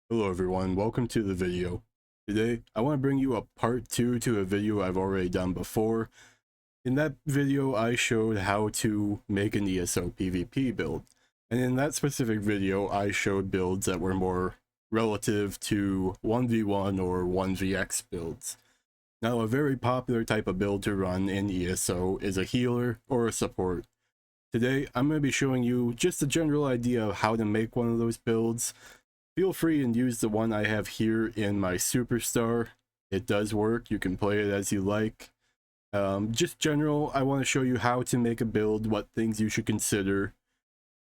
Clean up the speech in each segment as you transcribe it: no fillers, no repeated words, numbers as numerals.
Hello everyone, welcome to the video. Today, I want to bring you a part 2 to a video I've already done before. In that video, I showed how to make an ESO PvP build. And in that specific video, I showed builds that were more relative to 1v1 or 1vx builds. Now, a very popular type of build to run in ESO is a healer or a support. Today, I'm going to be showing you just a general idea of how to make one of those builds. Feel free and use the one I have here in my superstar. It does work. You can play it as you like. Just general, I want to show you how to make a build, what things you should consider,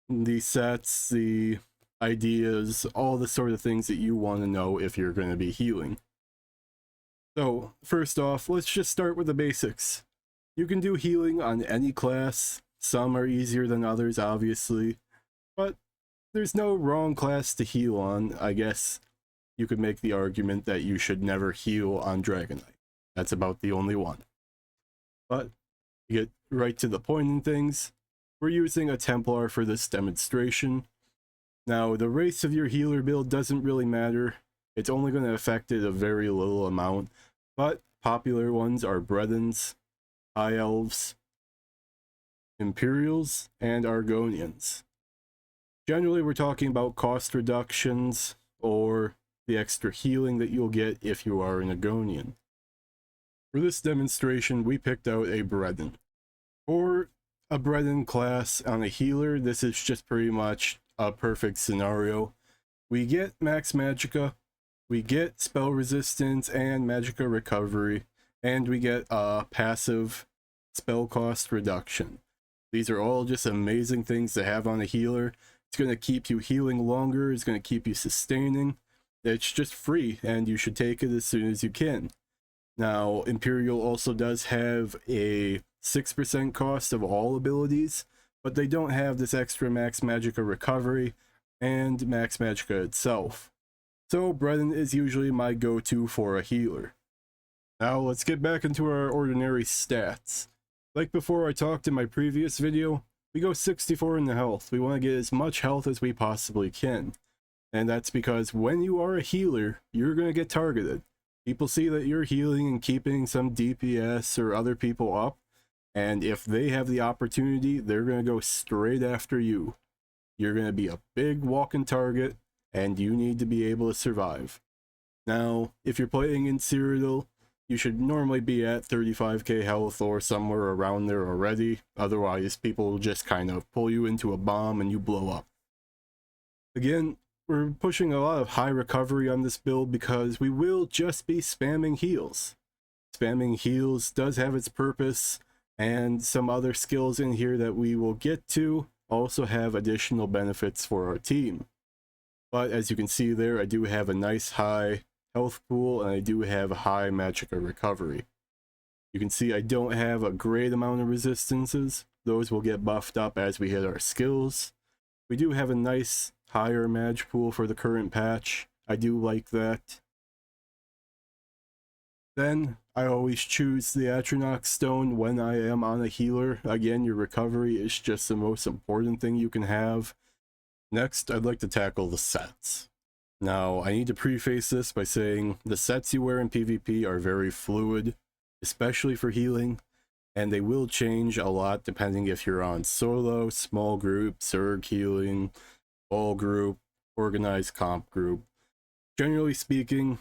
the sets, the ideas, all the sort of things that you want to know if you're going to be healing. So, first off, let's just start with the basics. You can do healing on any class. Some are easier than others, obviously, but there's no wrong class to heal on. I guess you could make the argument that you should never heal on Dragonite. That's about the only one. But to get right to the point in things, we're using a Templar for this demonstration. Now, the race of your healer build doesn't really matter. It's only going to affect it a very little amount, but popular ones are Bredens, High Elves, Imperials, and Argonians. Generally, we're talking about cost reductions or the extra healing that you'll get if you are an Argonian. For this demonstration, we picked out a Breden. For a Breden class on a healer, this is just pretty much a perfect scenario. We get max magicka, we get spell resistance and magicka recovery, and we get a passive spell cost reduction. These are all just amazing things to have on a healer. It's going to keep you healing longer, it's going to keep you sustaining. It's just free, and you should take it as soon as you can. Now, Imperial also does have a 6% cost of all abilities, but they don't have this extra max magicka recovery and max magicka itself. So Breden is usually my go-to for a healer. Now let's get back into our ordinary stats. Like before I talked in my previous video, we go 64 in the health. We want to get as much health as we possibly can. And that's because when you are a healer, you're going to get targeted. People see that you're healing and keeping some DPS or other people up, and if they have the opportunity, they're going to go straight after you. You're going to be a big walking target, and you need to be able to survive. Now, if you're playing in Cyrodiil, you should normally be at 35k health or somewhere around there already. Otherwise, people will just kind of pull you into a bomb and you blow up. Again, we're pushing a lot of high recovery on this build because we will just be spamming heals. Spamming heals does have its purpose, and some other skills in here that we will get to also have additional benefits for our team. But as you can see there, I do have a nice high health pool, and I do have a high magicka recovery. You can see I don't have a great amount of resistances. Those will get buffed up as we hit our skills. We do have a nice higher mag pool for the current patch. I do like that. Then I always choose the Atronach stone when I am on a healer. Again, your recovery is just the most important thing you can have. Next, I'd like to tackle the sets. Now, I need to preface this by saying the sets you wear in PvP are very fluid, especially for healing, and they will change a lot depending if you're on solo, small group, Zerg healing, all group, organized comp group. Generally speaking,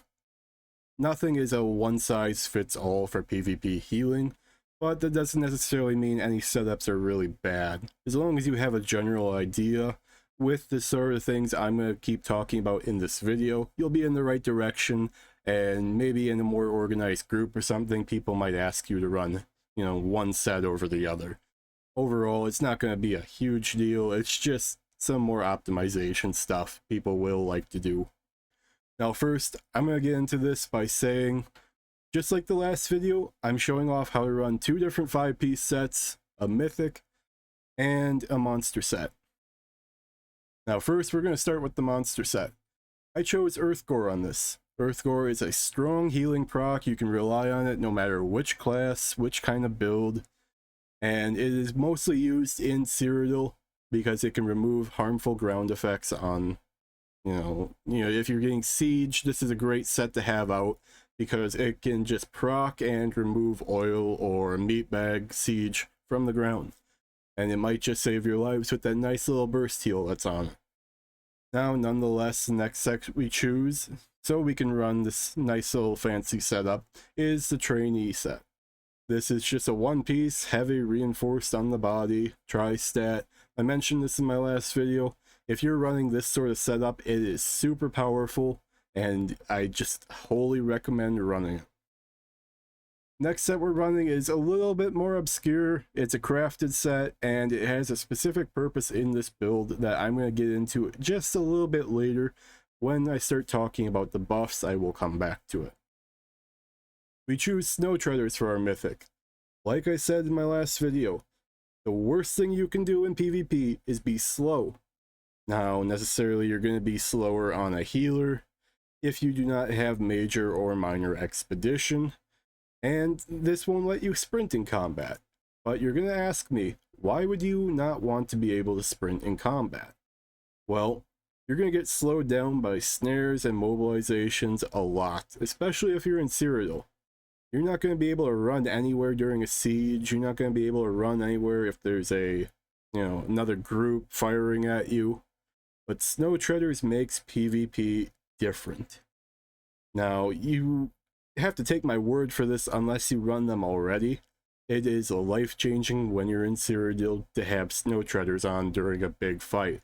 nothing is a one-size-fits-all for PvP healing, but that doesn't necessarily mean any setups are really bad. As long as you have a general idea with the sort of things I'm going to keep talking about in this video, you'll be in the right direction, and maybe in a more organized group or something, people might ask you to run, one set over the other. Overall, it's not going to be a huge deal, it's just some more optimization stuff people will like to do. Now first, I'm going to get into this by saying, just like the last video, I'm showing off how to run two different 5-piece sets, a Mythic and a monster set. Now first, we're going to start with the monster set. I chose Earthgore on this. Earthgore is a strong healing proc. You can rely on it no matter which class, which kind of build, and it is mostly used in Cyrodiil because it can remove harmful ground effects on If you're getting siege, this is a great set to have out because it can just proc and remove oil or meat bag siege from the ground. And it might just save your lives with that nice little burst heal that's on it. Now, nonetheless, the next set we choose, so we can run this nice little fancy setup, is the trainee set. This is just a one piece, heavy reinforced on the body, tri-stat. I mentioned this in my last video. If you're running this sort of setup, it is super powerful, and I just wholly recommend running it. Next set we're running is a little bit more obscure. It's a crafted set, and it has a specific purpose in this build that I'm going to get into just a little bit later. When I start talking about the buffs, I will come back to it. We choose Snow Treaders for our mythic. Like I said in my last video, the worst thing you can do in PvP is be slow. Now, necessarily you're going to be slower on a healer if you do not have major or minor expedition, and this won't let you sprint in combat. But you're going to ask me, why would you not want to be able to sprint in combat? Well, you're going to get slowed down by snares and mobilizations a lot, especially if you're in Cyrodiil. You're not going to be able to run anywhere during a siege. You're not going to be able to run anywhere if there's another group firing at you. But Snow Treaders makes PvP different. Now, you have to take my word for this unless you run them already. It is life-changing when you're in Cyrodiil to have Snow Treaders on during a big fight.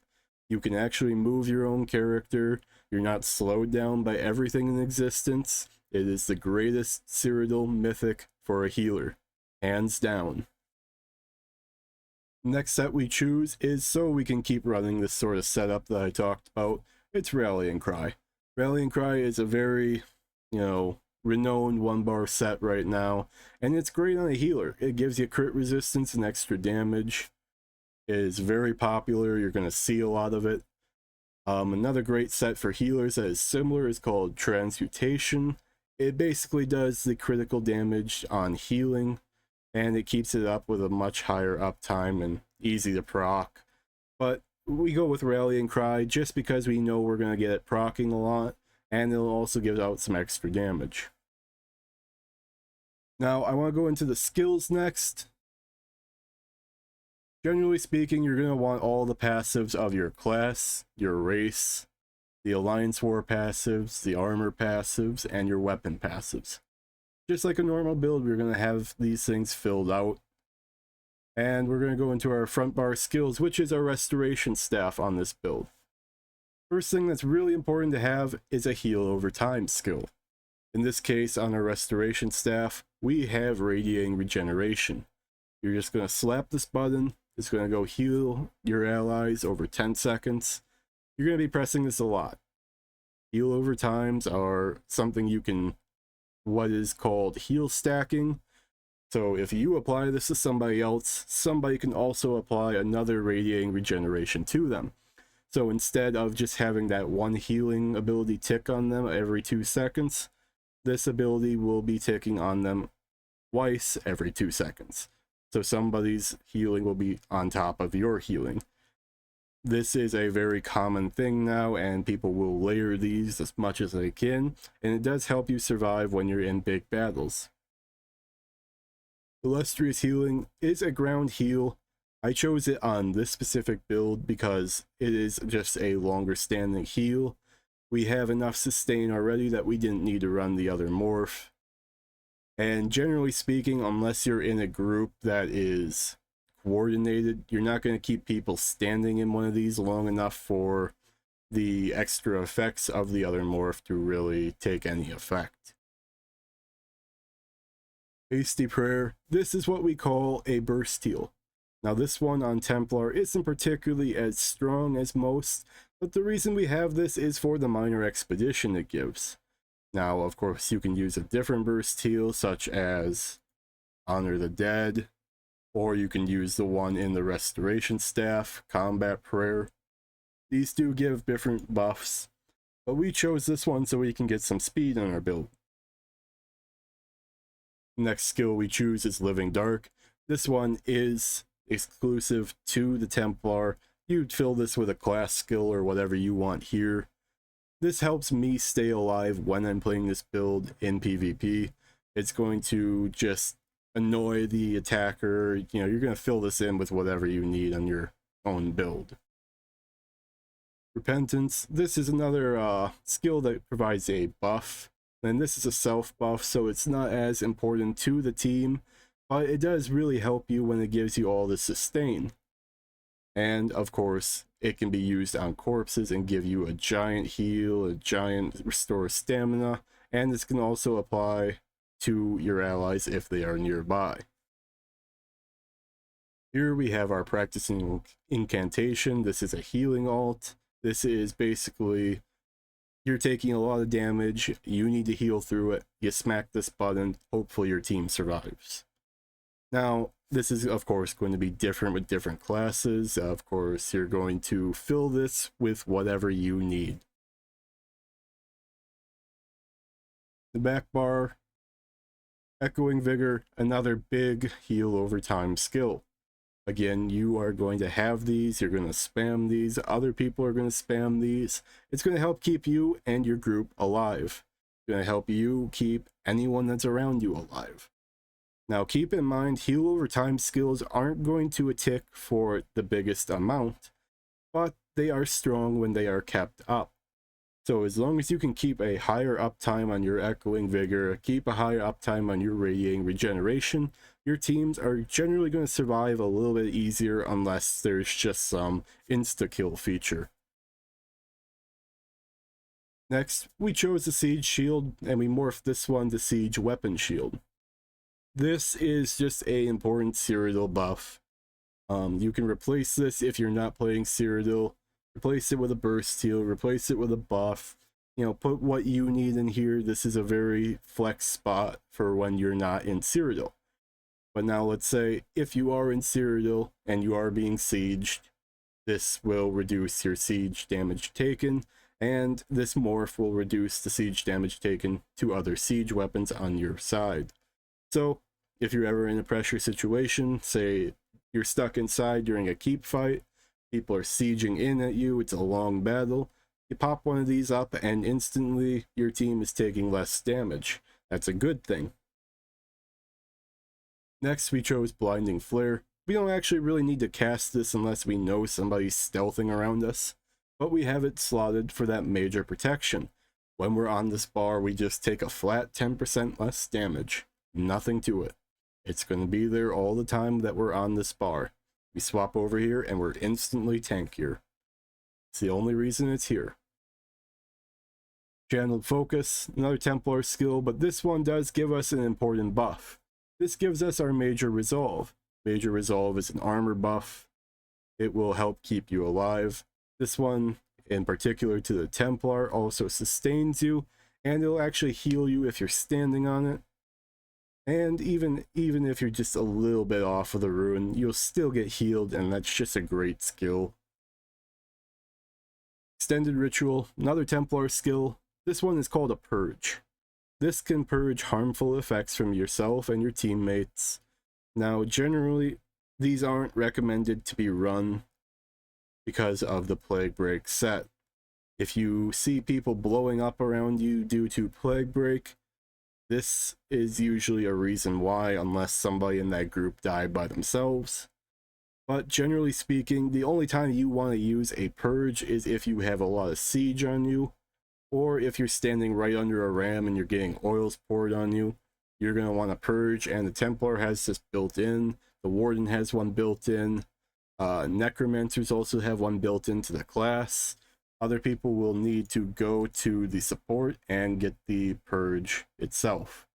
You can actually move your own character. You're not slowed down by everything in existence. It is the greatest Cyrodiil mythic for a healer, hands down. Next set we choose is so we can keep running this sort of setup that I talked about. It's Rallying Cry. Rallying Cry is a very, renowned one-bar set right now, and it's great on a healer. It gives you crit resistance and extra damage. It is very popular. You're going to see a lot of it. Another great set for healers that is similar is called Transmutation. It basically does the critical damage on healing, and it keeps it up with a much higher uptime and easy to proc. But we go with Rallying Cry just because we know we're going to get it proccing a lot, and it'll also give out some extra damage. Now, I want to go into the skills next. Generally speaking, you're going to want all the passives of your class, your race, the Alliance War passives, the armor passives, and your weapon passives. Just like a normal build, we're going to have these things filled out. And we're going to go into our front bar skills, which is our restoration staff on this build. First thing that's really important to have is a heal over time skill. In this case, on our restoration staff, we have radiating regeneration. You're just going to slap this button. It's going to go heal your allies over 10 seconds. You're going to be pressing this a lot. Heal over times are something you can, what is called heal stacking. So if you apply this to somebody else, somebody can also apply another radiating regeneration to them. So instead of just having that one healing ability tick on them every 2 seconds, this ability will be ticking on them twice every 2 seconds. So somebody's healing will be on top of your healing. This is a very common thing now, and people will layer these as much as they can, and it does help you survive when you're in big battles. Illustrious Healing is a ground heal. I chose it on this specific build because it is just a longer standing heal. We have enough sustain already that we didn't need to run the other morph. And generally speaking, unless you're in a group that is coordinated, you're not going to keep people standing in one of these long enough for the extra effects of the other morph to really take any effect. Hasty Prayer. This is what we call a burst heal. Now this one on Templar isn't particularly as strong as most, but the reason we have this is for the minor expedition it gives. Now, of course, you can use a different burst heal, such as Honor the Dead, or you can use the one in the Restoration Staff, Combat Prayer. These do give different buffs, but we chose this one so we can get some speed in our build. Next skill we choose is Living Dark. This one is exclusive to the Templar. You'd fill this with a class skill or whatever you want here. This helps me stay alive when I'm playing this build in PvP. It's going to just annoy the attacker. You know, you're going to fill this in with whatever you need on your own build. Repentance. This is another skill that provides a buff. And this is a self buff, so it's not as important to the team, but it does really help you when it gives you all the sustain. And of course, it can be used on corpses and give you a giant heal, a giant restore stamina, and this can also apply to your allies if they are nearby. Here we have our practicing incantation. This is a healing alt. This is basically, you're taking a lot of damage, you need to heal through it, you smack this button, hopefully your team survives. Now, this is of course going to be different with different classes. Of course, you're going to fill this with whatever you need. The back bar, Echoing Vigor, another big heal over time skill. Again, you are going to have these, you're going to spam these, other people are going to spam these. It's going to help keep you and your group alive. It's going to help you keep anyone that's around you alive. Now keep in mind, heal over time skills aren't going to tick for the biggest amount, but they are strong when they are kept up. So as long as you can keep a higher uptime on your Echoing Vigor, keep a higher uptime on your Radiating Regeneration, your teams are generally going to survive a little bit easier unless there's just some insta-kill feature. Next, we chose the Siege Shield, and we morphed this one to Siege Weapon Shield. This is just an important Cyrodiil buff. You can replace this if you're not playing Cyrodiil. Replace it with a burst heal, replace it with a buff. You know, put what you need in here. This is a very flex spot for when you're not in Cyrodiil. But now let's say if you are in Cyrodiil and you are being sieged, this will reduce your siege damage taken, and this morph will reduce the siege damage taken to other siege weapons on your side. So if you're ever in a pressure situation, say you're stuck inside during a keep fight, people are sieging in at you, it's a long battle, you pop one of these up and instantly your team is taking less damage. That's a good thing. Next, we chose Blinding Flare. We don't actually really need to cast this unless we know somebody's stealthing around us, but we have it slotted for that major protection. When we're on this bar, we just take a flat 10% less damage. Nothing to it. It's going to be there all the time that we're on this bar. We swap over here and we're instantly tankier. It's the only reason it's here. Channeled Focus, another Templar skill, but this one does give us an important buff. This gives us our Major Resolve. Major Resolve is an armor buff. It will help keep you alive. This one, in particular to the Templar, also sustains you, and it'll actually heal you if you're standing on it. And even if you're just a little bit off of the ruin, you'll still get healed, and that's just a great skill. Extended Ritual, another Templar skill. This one is called a Purge. This can purge harmful effects from yourself and your teammates. Now, generally, these aren't recommended to be run because of the Plague Break set. If you see people blowing up around you due to Plague Break, this is usually a reason why, unless somebody in that group died by themselves. But generally speaking, the only time you want to use a Purge is if you have a lot of siege on you, or if you're standing right under a ram and you're getting oils poured on you. You're going to want to Purge, and the Templar has this built in, the Warden has one built in, Necromancers also have one built into the class. Other people will need to go to the support and get the Purge itself.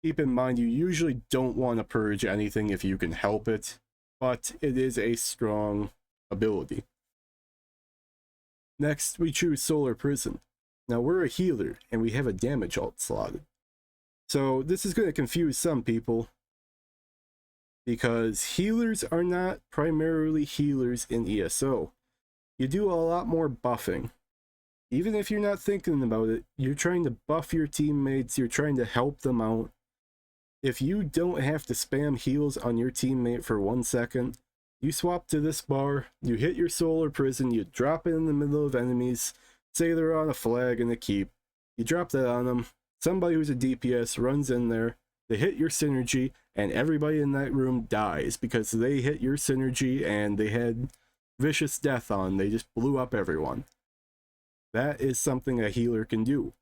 Keep in mind, you usually don't want to Purge anything if you can help it, but it is a strong ability. Next, we choose Solar Prison. Now, we're a healer, and we have a damage alt slotted. So this is going to confuse some people, because healers are not primarily healers in ESO. You do a lot more buffing. Even if you're not thinking about it, you're trying to buff your teammates, you're trying to help them out. If you don't have to spam heals on your teammate for 1 second, you swap to this bar, you hit your Solar Prison, you drop it in the middle of enemies, Say they're on a flag in a keep, you drop that on them, somebody who's a DPS runs in there, they hit your synergy, and everybody in that room dies because they hit your synergy and they had vicious death on, they just blew up everyone. That is something a healer can do.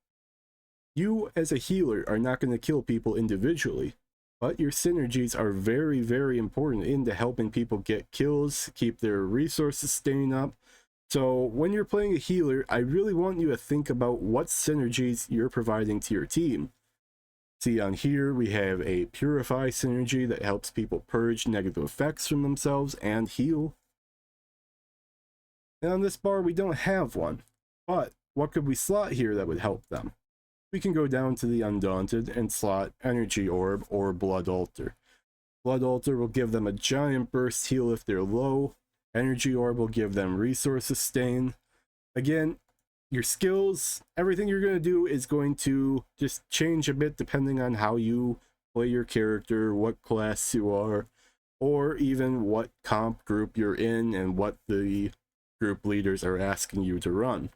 You as a healer are not going to kill people individually, but your synergies are very, very important into helping people get kills, keep their resources staying up. So when you're playing a healer, I really want you to think about what synergies you're providing to your team. See, on here we have a Purify synergy that helps people purge negative effects from themselves and heal. And on this bar we don't have one, but what could we slot here that would help them? We can go down to the Undaunted and slot Energy Orb or Blood Altar. Blood Altar will give them a giant burst heal if they're low. Energy Orb will give them resource sustain. Again, your skills, everything you're going to do is going to just change a bit depending on how you play your character, what class you are, or even what comp group you're in and what the group leaders are asking you to run.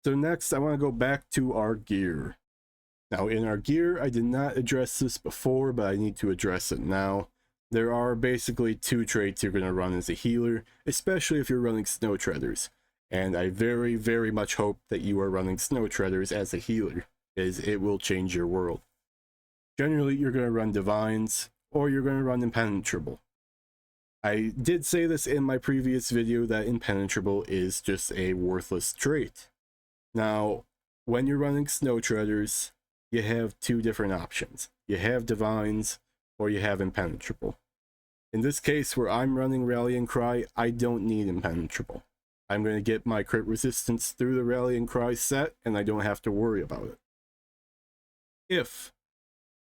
So next, I want to go back to our gear. Now, in our gear, I did not address this before, but I need to address it now. There are basically two traits you're going to run as a healer, especially if you're running Snow Treaders. And I very, very much hope that you are running Snow Treaders as a healer, as it will change your world. Generally, you're going to run Divines, or you're going to run Impenetrable. I did say this in my previous video that Impenetrable is just a worthless trait. Now, when you're running Snow Treaders, you have two different options. You have Divines, or you have Impenetrable. In this case, where I'm running Rallying Cry, I don't need Impenetrable. I'm going to get my crit resistance through the Rallying Cry set, and I don't have to worry about it. If,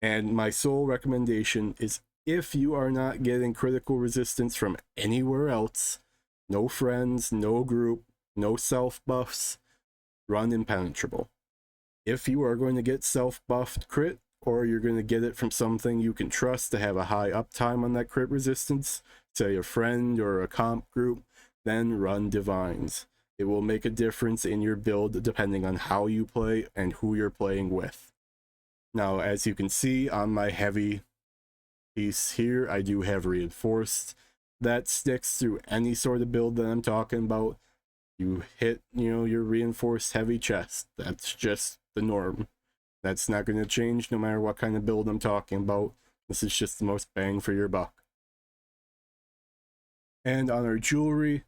and my sole recommendation is if you are not getting critical resistance from anywhere else, no friends, no group, no self buffs, run Impenetrable. If you are going to get self-buffed crit, or you're going to get it from something you can trust to have a high uptime on that crit resistance, say a friend or a comp group, then run Divines. It will make a difference in your build depending on how you play and who you're playing with. Now, as you can see on my heavy piece here, I do have Reinforced. That sticks through any sort of build that I'm talking about. You hit, your Reinforced heavy chest. That's just the norm. That's not going to change no matter what kind of build I'm talking about. This is just the most bang for your buck. And on our jewelry,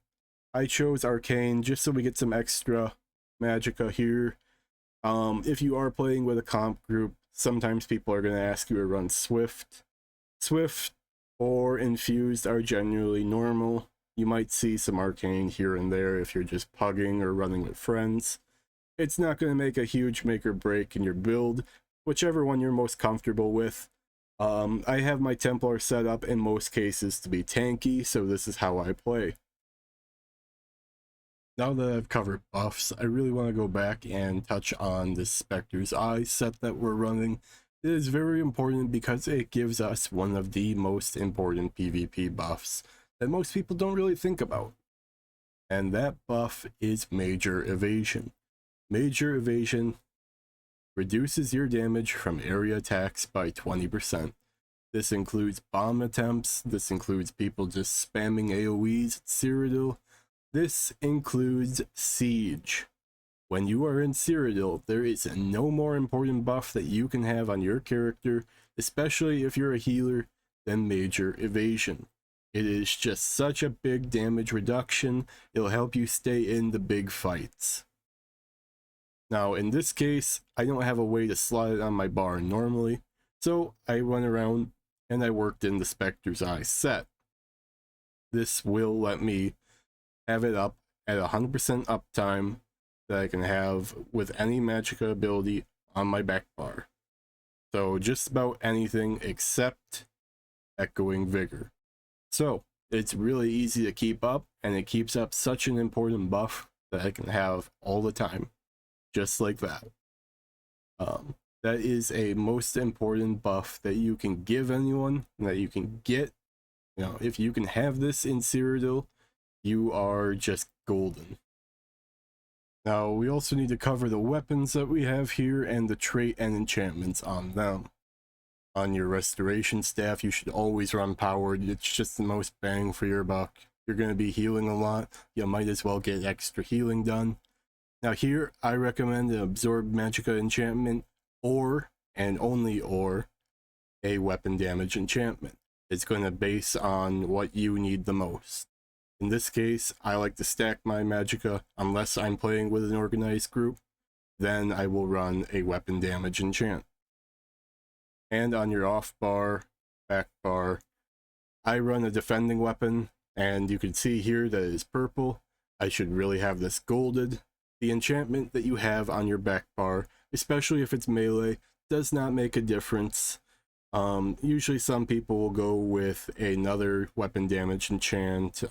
I chose Arcane just so we get some extra magicka here. If you are playing with a comp group, sometimes people are going to ask you to run Swift. Swift or Infused are generally normal. You might see some Arcane here and there if you're just pugging or running with friends. It's not going to make a huge make or break in your build, whichever one you're most comfortable with. I have my Templar set up in most cases to be tanky, so this is how I play. Now that I've covered buffs, I really want to go back and touch on this Spectre's Eye set that we're running. It is very important because it gives us one of the most important PvP buffs that most people don't really think about. And that buff is Major Evasion. Major Evasion reduces your damage from area attacks by 20%. This includes bomb attempts, this includes people just spamming AoEs at Cyrodiil, this includes Siege. When you are in Cyrodiil, there is no more important buff that you can have on your character, especially if you're a healer, than Major Evasion. It is just such a big damage reduction, it'll help you stay in the big fights. Now, in this case, I don't have a way to slot it on my bar normally, so I went around and I worked in the Spectre's Eye set. This will let me have it up at 100% uptime that I can have with any magicka ability on my back bar. So just about anything except Echoing Vigor. So it's really easy to keep up, and it keeps up such an important buff that I can have all the time. Just like that. That is a most important buff that you can give anyone, that you can get. If you can have this in Cyrodiil, you are just golden. Now, we also need to cover the weapons that we have here and the trait and enchantments on them. On your restoration staff, you should always run powered. It's just the most bang for your buck. You're going to be healing a lot. You might as well get extra healing done. Now here, I recommend an Absorb Magicka enchantment or, and only or, a weapon damage enchantment. It's going to base on what you need the most. In this case, I like to stack my Magicka unless I'm playing with an organized group. Then I will run a weapon damage enchant. And on your off bar, back bar, I run a defending weapon, and you can see here that it is purple. I should really have this golded. The enchantment that you have on your back bar, especially if it's melee, does not make a difference. Usually some people will go with another weapon damage enchant,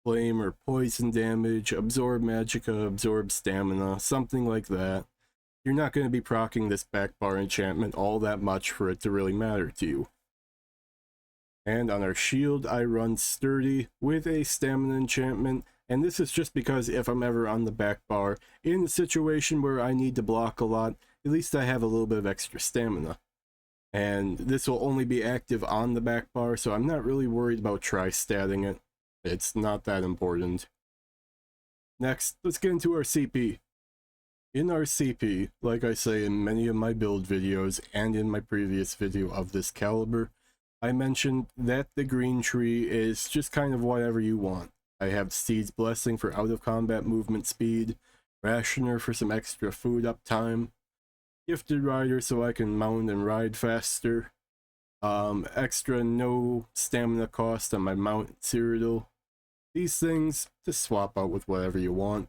flame or poison damage, absorb magicka, absorb stamina, something like that. You're not going to be proccing this back bar enchantment all that much for it to really matter to you. And on our shield, I run sturdy with a stamina enchantment. And this is just because if I'm ever on the back bar, in a situation where I need to block a lot, at least I have a little bit of extra stamina. And this will only be active on the back bar, so I'm not really worried about tri-statting it. It's not that important. Next, let's get into our CP. In our CP, like I say in many of my build videos and in my previous video of this caliber, I mentioned that the green tree is just kind of whatever you want. I have Steed's Blessing for out-of-combat movement speed, Rationer for some extra food uptime, Gifted Rider so I can mount and ride faster, extra no stamina cost on my mount Cyrodiil. These things, just swap out with whatever you want.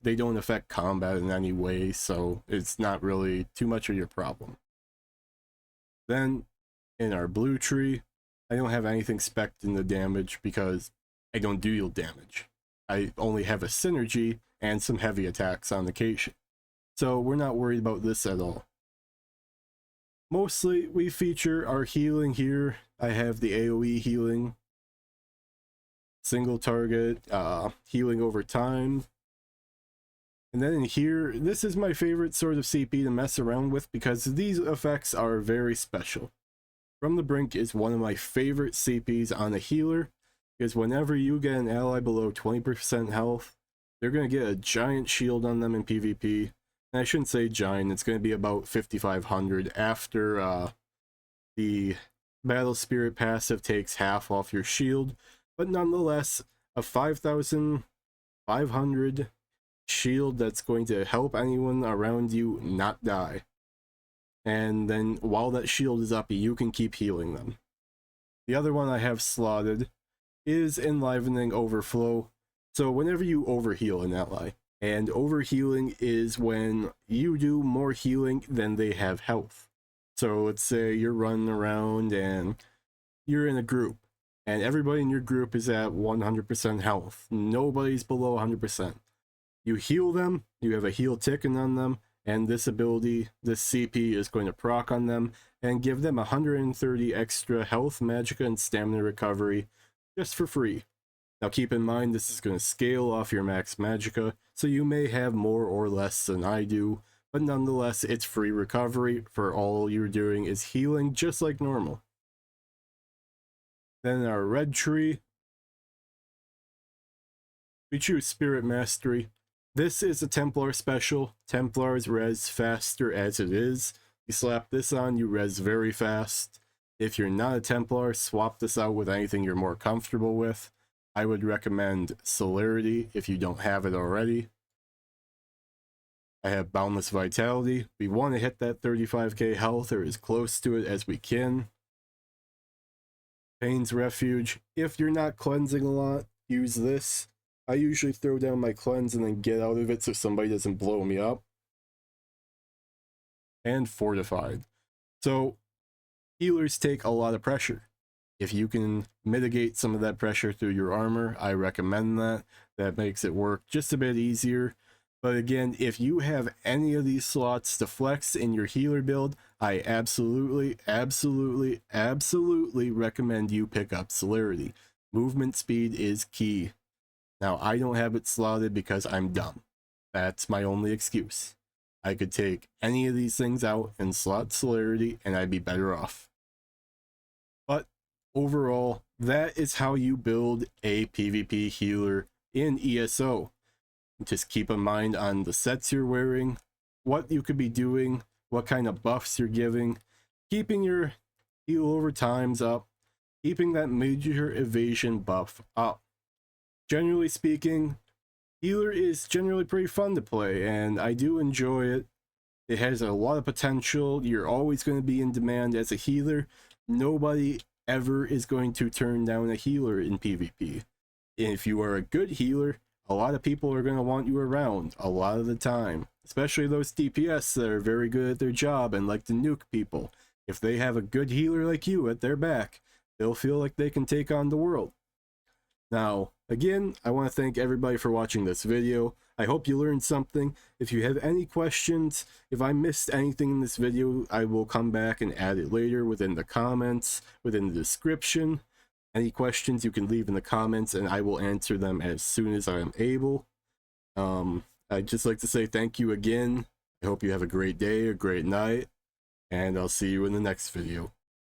They don't affect combat in any way, so it's not really too much of your problem. Then, in our blue tree, I don't have anything spec'd in the damage because I don't deal damage. I only have a synergy and some heavy attacks on occasion. So we're not worried about this at all. Mostly, we feature our healing here. I have the AoE healing, single target, healing over time. And then in here, this is my favorite sort of CP to mess around with because these effects are very special. From the Brink is one of my favorite CPs on a healer, because whenever you get an ally below 20% health, they're going to get a giant shield on them in PvP. And I shouldn't say giant, it's going to be about 5,500 after the Battle Spirit passive takes half off your shield. But nonetheless, a 5,500 shield that's going to help anyone around you not die. And then while that shield is up, you can keep healing them. The other one I have slotted is Enlivening Overflow. So whenever you overheal an ally, and overhealing is when you do more healing than they have health. So let's say you're running around and you're in a group, and everybody in your group is at 100% health. Nobody's below 100%. You heal them, you have a heal ticking on them, and this ability, this CP, is going to proc on them and give them 130 extra health, magicka, and stamina recovery just for free. Now keep in mind this is going to scale off your max magicka, so you may have more or less than I do, but nonetheless it's free recovery for all you're doing is healing just like normal. Then our red tree, we choose Spirit Mastery. This is a Templar special. Templars res faster as it is. You slap this on, you res very fast. If you're not a Templar, swap this out with anything you're more comfortable with. I would recommend Celerity if you don't have it already. I have Boundless Vitality. We want to hit that 35k health or as close to it as we can. Pain's Refuge. If you're not cleansing a lot, use this. I usually throw down my cleanse and then get out of it so somebody doesn't blow me up. And Fortified. So, healers take a lot of pressure. If you can mitigate some of that pressure through your armor, I recommend that. That makes it work just a bit easier. But again, if you have any of these slots to flex in your healer build, I absolutely recommend you pick up Celerity. Movement speed is key. Now, I don't have it slotted because I'm dumb. That's my only excuse. I could take any of these things out and slot celerity and I'd be better off. But overall, that is how you build a PvP healer in ESO. Just keep in mind on the sets you're wearing, what you could be doing, what kind of buffs you're giving, keeping your heal over times up, keeping that major evasion buff up. Generally speaking, healer is generally pretty fun to play, and I do enjoy it. It has a lot of potential. You're always going to be in demand as a healer. Nobody ever is going to turn down a healer in PvP. And if you are a good healer, a lot of people are going to want you around a lot of the time, especially those DPS that are very good at their job and like to nuke people. If they have a good healer like you at their back, they'll feel like they can take on the world. Now, again, I want to thank everybody for watching this video. I hope you learned something. If you have any questions, if I missed anything in this video, I will come back and add it later within the comments, within the description. Any questions you can leave in the comments and I will answer them as soon as I am able. I'd just like to say thank you again. I hope you have a great day, a great night, and I'll see you in the next video.